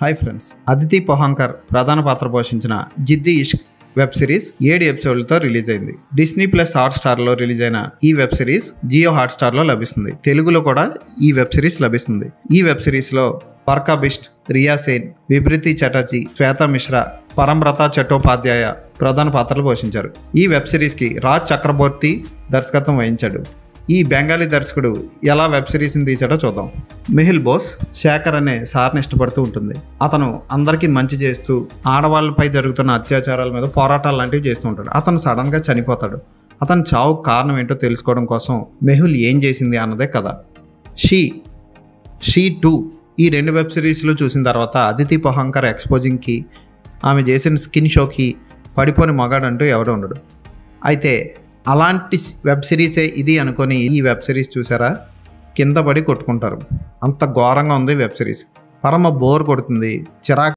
Hi friends, Aditi పోహంకర్ ప్రధాన పాత్ర పోషించిన జిద్ది ఇష్క్ వెబ్ సిరీస్ 7 ఎపిసోడ్లతో రిలీజ్ అయింది. డిస్నీ ప్లస్ హాట్స్టార్లో రిలీజ్ అయిన ఈ వెబ్ సిరీస్ జియో హాట్స్టార్లో లభిస్తుంది. తెలుగులో కూడా ఈ వెబ్ సిరీస్ లభిస్తుంది. ఈ వెబ్ సిరీస్లో బర్కా బిస్ట్, రియా సేన్, విభృతి చటర్జీ, శ్వేతా మిశ్రా, పరంబ్రత చట్టోపాధ్యాయ ప్రధాన పాత్రలు పోషించారు. ఈ వెబ్ సిరీస్కి రాజ్ చక్రబోర్తి దర్శకత్వం వహించాడు. ఈ బెంగాలీ దర్శకుడు ఎలా వెబ్ సిరీస్ని తీసాడో చూద్దాం. మెహుల్ బోస్ శేఖర్ అనే సార్ని ఇష్టపడుతూ ఉంటుంది. అతను అందరికీ మంచి చేస్తూ ఆడవాళ్ళపై జరుగుతున్న అత్యాచారాల మీద పోరాటాలు లాంటివి చేస్తూ ఉంటాడు. అతను సడన్గా చనిపోతాడు. అతని చావుకు కారణం ఏంటో తెలుసుకోవడం కోసం మెహుల్ ఏం చేసింది అన్నదే కథ. షీ 2 ఈ 2 వెబ్ సిరీస్లు చూసిన తర్వాత అదితి పోహంకర్ ఎక్స్పోజింగ్కి, ఆమె చేసిన స్కిన్ షోకి పడిపోని మగాడంటూ ఎవరు ఉండడు. అయితే అలాంటి వెబ్ సిరీసే ఇది అనుకొని ఈ వెబ్ సిరీస్ చూసారా, కింద పడి కొట్టుకుంటారు. అంత ఘోరంగా ఉంది వెబ్ సిరీస్. పరమ బోర్ కొడుతుంది, చిరాకు